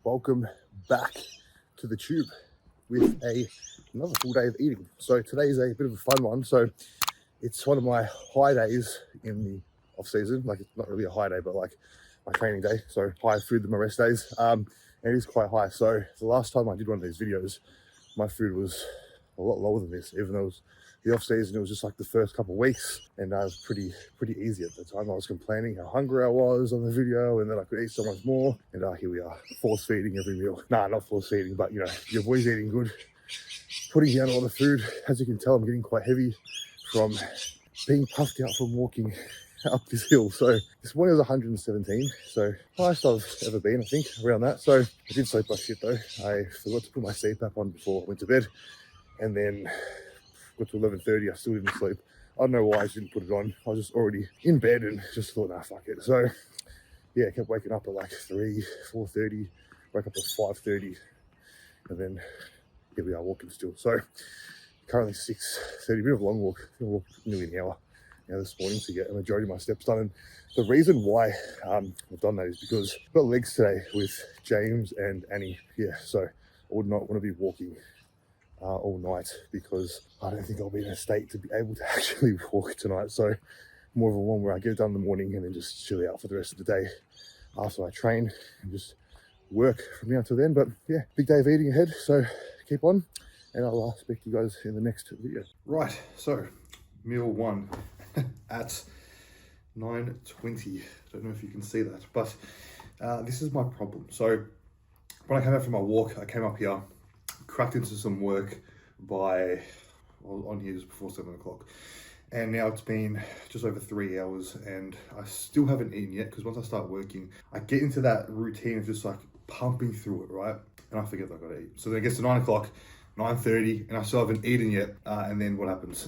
Welcome back to the tube with another full day of eating. So today's a bit of a fun one. So it's one of my high days in the off season. Like, it's not really a high day, but like my training day. So higher food than my rest days. And it is quite high. So the last time I did one of these videos, my food was a lot lower than this, even though it was the off season. It was just like the first couple of weeks, and I was pretty easy at the time. I was complaining how hungry I was on the video, and then I could eat so much more. And here we are, force feeding every meal. Nah, not force feeding, but you know, your boy's eating good, putting down a lot of food. As you can tell, I'm getting quite heavy from being puffed out from walking up this hill. So this morning was 117, so highest I've ever been, I think, around that. So I did sleep like shit though. I forgot to put my CPAP on before I went to bed, and then got to 11:30, I still didn't sleep. I don't know why I didn't put it on. I was just already in bed and just thought, nah, fuck it. So yeah, I kept waking up at like 3, 4:30, woke up at 5:30, and then here we are walking still. So currently 6:30, bit of a long walk. I walked nearly an hour this morning to get a majority of my steps done. And the reason why I've done that is because I've got legs today with James and Annie. Yeah, so I would not want to be walking all night, because I don't think I'll be in a state to be able to actually walk tonight. So more of a one where I get it done in the morning and then just chill out for the rest of the day after I train and just work from now till then. But yeah, big day of eating ahead, so keep on, and I'll speak to you guys in the next video. Right, so meal one at 9:20. Don't know if you can see that, but this is my problem. So when I came out from my walk, I came up here, cracked into some work by, well, on here just before 7 o'clock. And now it's been just over 3 hours and I still haven't eaten yet, because once I start working, I get into that routine of just like pumping through it, right? And I forget that I gotta eat. So then it gets to 9 o'clock, 9:30, and I still haven't eaten yet. And then what happens?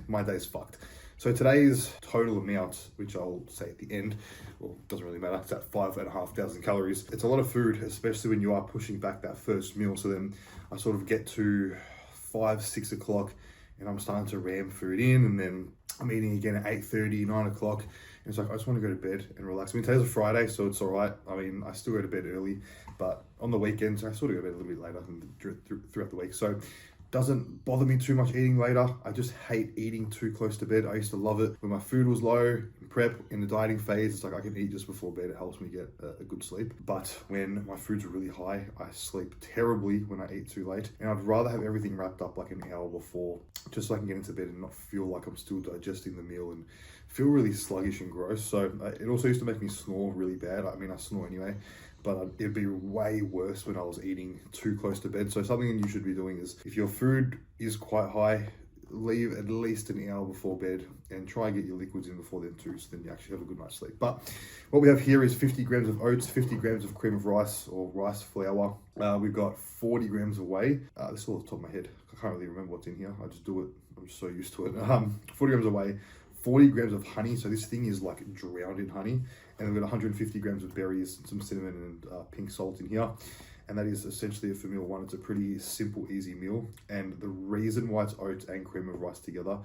My day's fucked. So today's total amount, which I'll say at the end, well, doesn't really matter, it's at 5,500 calories. It's a lot of food, especially when you are pushing back that first meal. So then I sort of get to 5, 6 o'clock and I'm starting to ram food in, and then I'm eating again at 8:30, 9 o'clock. And it's like, I just want to go to bed and relax. I mean, today's a Friday, so it's all right. I mean, I still go to bed early, but on the weekends, I sort of go to bed a little bit later throughout the week. So doesn't bother me too much eating later. I just hate eating too close to bed. I used to love it when my food was low, in prep, in the dieting phase. It's like I can eat just before bed. It helps me get a good sleep. But when my food's really high, I sleep terribly when I eat too late. And I'd rather have everything wrapped up like an hour before, just so I can get into bed and not feel like I'm still digesting the meal and feel really sluggish and gross. So it also used to make me snore really bad. I mean, I snore anyway, but it'd be way worse when I was eating too close to bed. So something you should be doing is, if your food is quite high, leave at least an hour before bed and try and get your liquids in before then too, so then you actually have a good night's sleep. But what we have here is 50 grams of oats, 50 grams of cream of rice or rice flour. We've got 40 grams of whey. This is all off the top of my head. I can't really remember what's in here. I just do it. I'm just so used to it. 40 grams of whey, 40 grams of honey. So this thing is like drowned in honey. And we've got 150 grams of berries, some cinnamon and pink salt in here. And that is essentially it for meal one. It's a pretty simple, easy meal. And the reason why it's oats and cream of rice together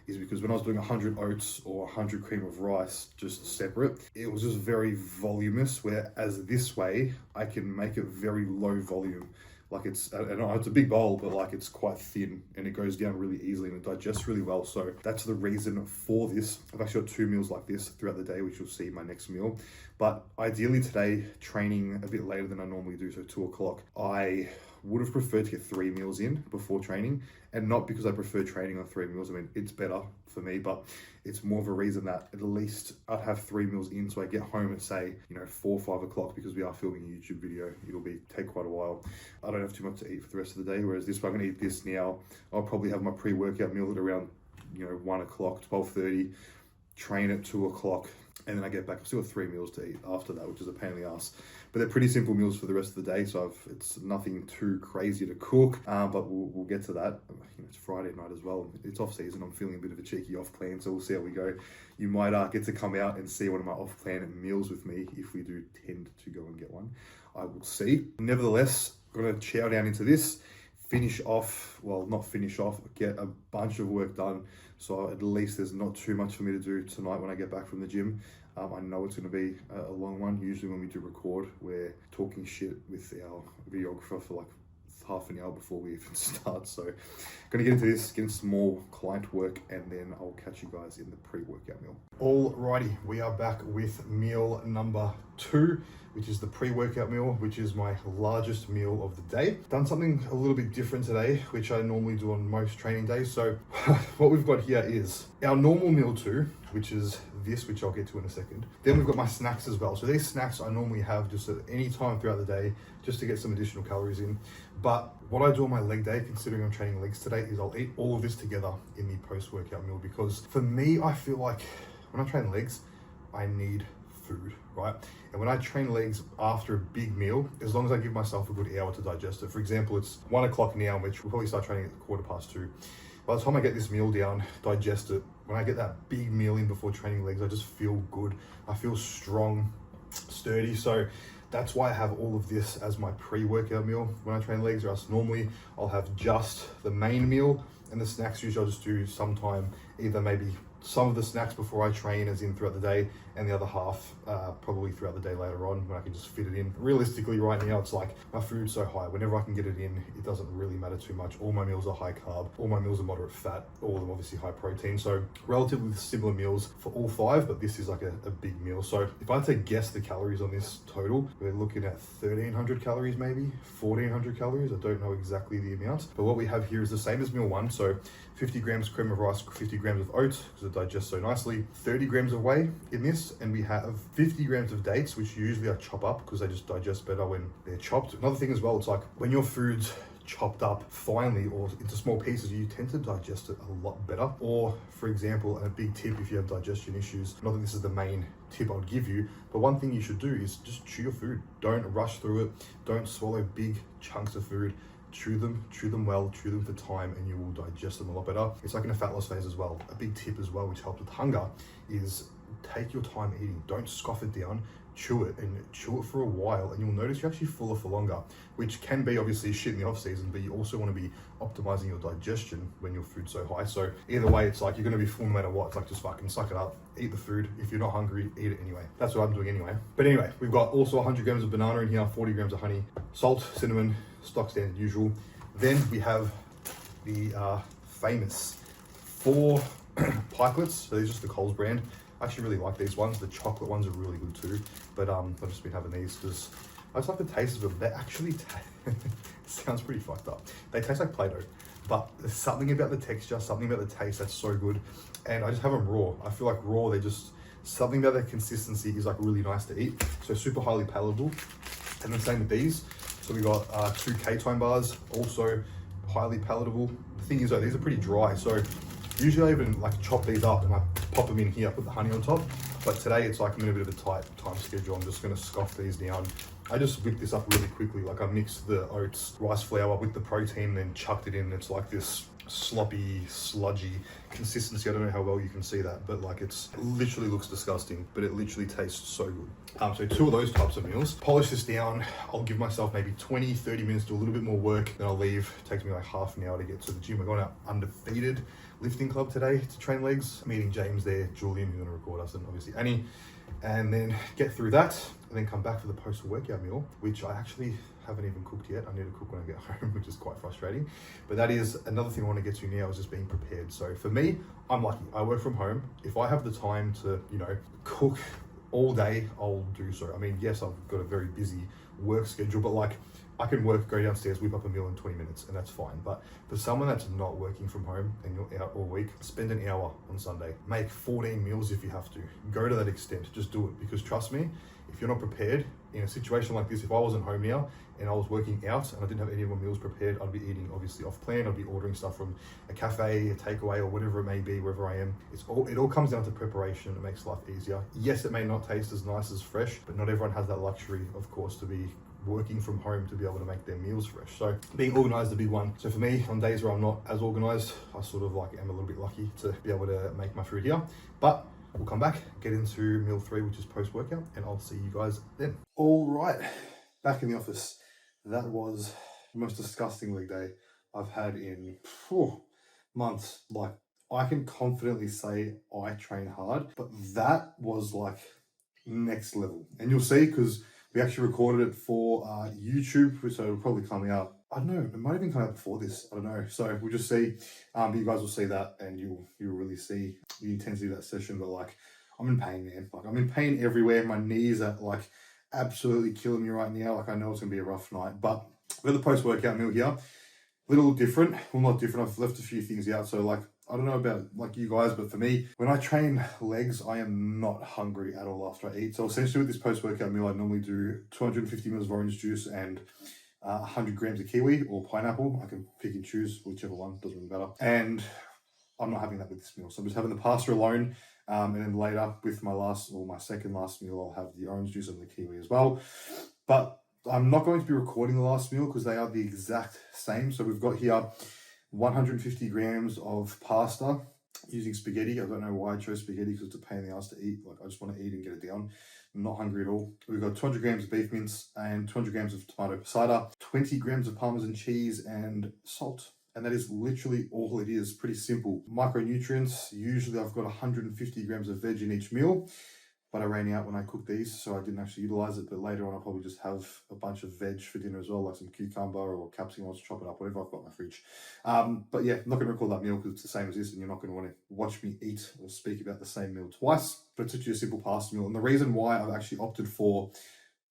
is because when I was doing 100 oats or 100 cream of rice just separate, it was just very voluminous, whereas this way, I can make it very low volume. Like it's a big bowl, but like it's quite thin and it goes down really easily and it digests really well. So that's the reason for this. I've actually got 2 meals like this throughout the day, which you'll see in my next meal. But ideally today, training a bit later than I normally do, so 2 o'clock, I would have preferred to get 3 meals in before training, and not because I prefer training on 3 meals. I mean, it's better for me, but it's more of a reason that at least I'd have 3 meals in, so I get home at say, 4 or 5 o'clock, because we are filming a YouTube video. It'll take quite a while. I don't have too much to eat for the rest of the day, whereas this, if I'm gonna eat this now, I'll probably have my pre-workout meal at around 1 o'clock, 12:30, train at 2 o'clock, and then I get back. I've still got 3 meals to eat after that, which is a pain in the ass. But they're pretty simple meals for the rest of the day, so it's nothing too crazy to cook, but we'll get to that. It's Friday night as well. It's off season. I'm feeling a bit of a cheeky off plan, so we'll see how we go. You might get to come out and see one of my off plan meals with me if we do tend to go and get one. I will see. Nevertheless, I'm gonna chow down into this, finish off, well, not finish off, get a bunch of work done. So at least there's not too much for me to do tonight when I get back from the gym. I know it's going to be a long one. Usually when we do record, we're talking shit with our videographer for like half an hour before we even start. So gonna get into this, get into some more client work, and then I'll catch you guys in the pre-workout meal. Alrighty, we are back with meal number 2, which is the pre-workout meal, which is my largest meal of the day. Done something a little bit different today, which I normally do on most training days. So what we've got here is our normal meal 2, which is this, which I'll get to in a second. Then we've got my snacks as well. So these snacks I normally have just at any time throughout the day, just to get some additional calories in. But what I do on my leg day, considering I'm training legs today, is I'll eat all of this together in the post-workout meal, because for me, I feel like when I train legs, I need food, right? And when I train legs after a big meal, as long as I give myself a good hour to digest it. For example, it's 1 o'clock now, which we'll probably start training at 2:15. By the time I get this meal down, digest it, when I get that big meal in before training legs, I just feel good. I feel strong, sturdy. So that's why I have all of this as my pre-workout meal when I train legs, or else normally I'll have just the main meal, and the snacks usually I'll just do sometime, either maybe some of the snacks before I train, as in throughout the day, and the other half probably throughout the day later on when I can just fit it in. Realistically, right now, it's like my food's so high. Whenever I can get it in, it doesn't really matter too much. All my meals are high carb, all my meals are moderate fat, all of them obviously high protein. So relatively similar meals for all 5, but this is like a big meal. So if I had to guess the calories on this total, we're looking at 1,300 calories, maybe 1,400 calories. I don't know exactly the amount, but what we have here is the same as meal 1. So 50 grams cream of rice, 50 grams of oats, because it digests so nicely, 30 grams of whey in this, and we have 50 grams of dates, which usually I chop up because they just digest better when they're chopped. Another thing as well, it's like when your food's chopped up finely or into small pieces, you tend to digest it a lot better. Or for example, a big tip if you have digestion issues, not that this is the main tip I would give you, but one thing you should do is just chew your food. Don't rush through it. Don't swallow big chunks of food. Chew them well, chew them for time, and you will digest them a lot better. It's like in a fat loss phase as well. A big tip as well, which helps with hunger, is take your time eating. Don't scoff it down. Chew it, and chew it for a while, and you'll notice you're actually fuller for longer, which can be obviously shit in the off season, but you also want to be optimizing your digestion when your food's so high. So either way, it's like you're going to be full no matter what. It's like just fucking suck it up, eat the food. If you're not hungry, eat it anyway. That's what I'm doing anyway. But anyway, we've got also 100 grams of banana in here, 40 grams of honey, salt, cinnamon, stock standard usual. Then we have the famous 4 pikelets. So these are just the Coles brand. I actually really like these ones. The chocolate ones are really good too. But I've just been having these because I just like the taste of them. They actually sounds pretty fucked up. They taste like Play-Doh, but there's something about the texture, something about the taste that's so good. And I just have them raw. I feel like raw, they just, something about their consistency is like really nice to eat. So super highly palatable. And the same with these. So we got 2 K-Time bars, also highly palatable. The thing is though, these are pretty dry. So usually I even like chop these up and I pop them in here, put the honey on top. But today it's like I'm in a bit of a tight time schedule. I'm just gonna scoff these down. I just whipped this up really quickly. Like I mixed the oats, rice flour with the protein, then chucked it in. It's like this sloppy, sludgy consistency. I don't know how well you can see that, but like it literally looks disgusting, but it literally tastes so good. So 2 of those types of meals. Polish this down. I'll give myself maybe 20, 30 minutes, do a little bit more work, then I'll leave. It takes me like half an hour to get to the gym. We're going out undefeated lifting club today to train legs. I'm meeting James there, Julian, who's gonna record us, and obviously Annie, and then get through that, and then come back for the post-workout meal, which I actually haven't even cooked yet. I need to cook when I get home, which is quite frustrating. But that is another thing I want to get to now, is just being prepared. So for me, I'm lucky. I work from home. If I have the time to, cook all day, I'll do so. I mean, yes, I've got a very busy work schedule, but like I can go downstairs, whip up a meal in 20 minutes, and that's fine. But for someone that's not working from home and you're out all week, spend an hour on Sunday. Make 14 meals if you have to. Go to that extent, just do it. Because trust me, if you're not prepared, in a situation like this, if I wasn't home now and I was working out and I didn't have any of my meals prepared, I'd be eating obviously off plan. I'd be ordering stuff from a cafe, a takeaway, or whatever it may be, wherever I am. It all comes down to preparation. It makes life easier. Yes, it may not taste as nice as fresh, but not everyone has that luxury, of course, to be working from home to be able to make their meals fresh. So being organized is a big one. So for me, on days where I'm not as organized, I sort of like am a little bit lucky to be able to make my food here. But we'll come back, get into meal 3, which is post-workout, and I'll see you guys then. All right, back in the office. That was the most disgusting leg day I've had in months. Like, I can confidently say I train hard, but that was like next level. And you'll see, because we actually recorded it for YouTube, so it'll probably come out, I don't know, it might even come out before this, I don't know. So we'll just see, you guys will see that, and you'll really see the intensity of that session. But like, I'm in pain, man. Like, I'm in pain everywhere. My knees are like absolutely killing me right now. Like, I know it's gonna be a rough night, but we've got the post-workout meal here. Little different, well, not different, I've left a few things out. So like, I don't know about like you guys, but for me, when I train legs, I am not hungry at all after I eat. So essentially with this post-workout meal, I normally do 250 mils of orange juice and 100 grams of kiwi or pineapple. I can pick and choose whichever one, doesn't really matter. And I'm not having that with this meal. So I'm just having the pasta alone. And then later with my second last meal, I'll have the orange juice and the kiwi as well. But I'm not going to be recording the last meal because they are the exact same. So we've got here 150 grams of pasta using spaghetti. I don't know why I chose spaghetti, because it's a pain in the ass to eat. Like, I just want to eat and get it down. I'm not hungry at all. We've got 200 grams of beef mince and 200 grams of tomato passata, 20 grams of Parmesan cheese and salt. And that is literally all it is. Pretty simple. Micronutrients, usually I've got 150 grams of veg in each meal, but I ran out when I cooked these, so I didn't actually utilize it. But later on, I'll probably just have a bunch of veg for dinner as well, like some cucumber or capsicum. I'll just chop it up, whatever I've got in my fridge. But yeah, I'm not going to record that meal because it's the same as this, and you're not going to want to watch me eat or speak about the same meal twice. But it's actually a simple pasta meal. And the reason why I've actually opted for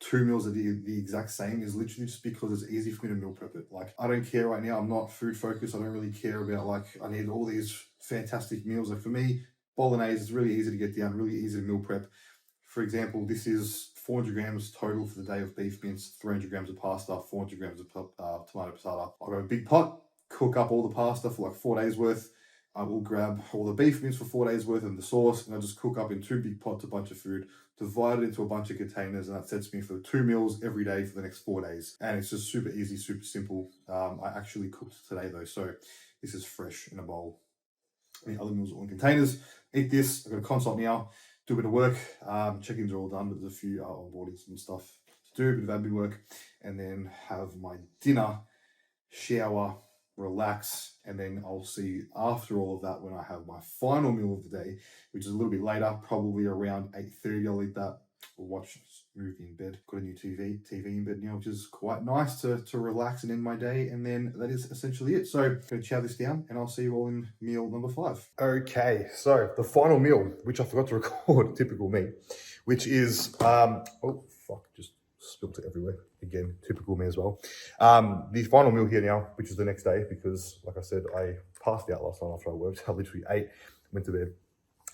2 meals that are the exact same is literally just because it's easy for me to meal prep it. Like, I don't care right now. I'm not food focused. I don't really care about, like, I need all these fantastic meals. Like, for me, bolognese is really easy to get down, really easy to meal prep. For example, this is 400 grams total for the day of beef mince, 300 grams of pasta, 400 grams of tomato passata. I've got a big pot, cook up all the pasta for like 4 days worth. I will grab all the beef mince for 4 days worth and the sauce, and I just cook up in 2 big pots a bunch of food, divide it into a bunch of containers, and that sets me for 2 meals every day for the next 4 days. And it's just super easy, super simple. I actually cooked today though, so this is fresh in a bowl. Any other meals are in containers. Eat this. I've got a consult now. Do a bit of work. Check-ins are all done, but there's a few onboardings and stuff to do, a bit of admin work, and then have my dinner, shower, relax, and then I'll see after all of that when I have my final meal of the day, which is a little bit later, probably around 8:30. I'll eat that. We'll watch a movie in bed. Got a new TV in bed now, which is quite nice to relax and end my day. And then that is essentially it. So I'm going to chow this down, and I'll see you all in meal number 5. Okay, so the final meal, which I forgot to record, typical me, which is, oh, fuck, just spilt it everywhere. Again, typical me as well. The final meal here now, which is the next day, because like I said, I passed out last night after I worked. I literally ate, went to bed,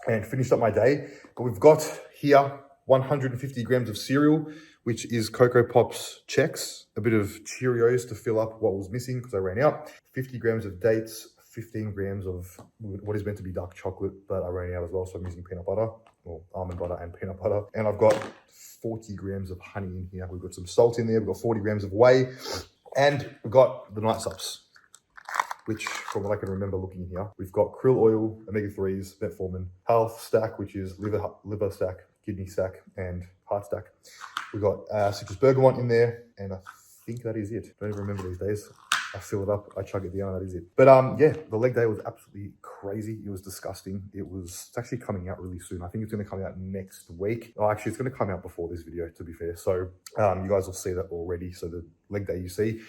and finished up my day. But we've got here 150 grams of cereal, which is Cocoa Pops Chex, a bit of Cheerios to fill up what was missing because I ran out, 50 grams of dates, 15 grams of what is meant to be dark chocolate, but I ran out as well, so I'm using peanut butter, or almond butter and peanut butter. And I've got 40 grams of honey in here. We've got some salt in there, we've got 40 grams of whey, and we've got the night subs, which from what I can remember looking here, we've got krill oil, omega-3s, metformin, health stack, which is liver stack, kidney stack, and heart stack. We've got citrus bergamot in there, and I think that is it. Don't even remember these days. I fill it up, I chug it down, that is it. But yeah, the leg day was absolutely crazy. It was disgusting. It's actually coming out really soon. I think it's gonna come out next week. Oh, actually, it's gonna come out before this video, to be fair. So you guys will see that already. So the leg day you see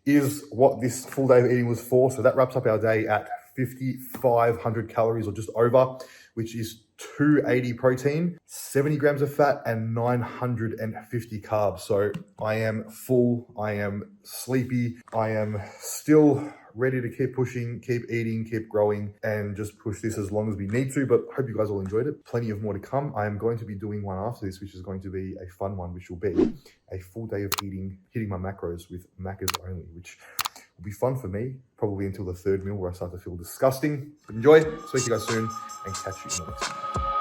is what this full day of eating was for. So that wraps up our day at 5,500 calories or just over, which is 280 protein, 70 grams of fat, and 950 carbs. So I am full, I am sleepy, I am still ready to keep pushing, keep eating, keep growing, and just push this as long as we need to. But hope you guys all enjoyed it. Plenty of more to come. I am going to be doing one after this, which is going to be a fun one, which will be a full day of eating, hitting my macros with macros only, which will be fun for me, probably until the 3rd meal where I start to feel disgusting. But enjoy, speak to you guys soon, and catch you in the next one.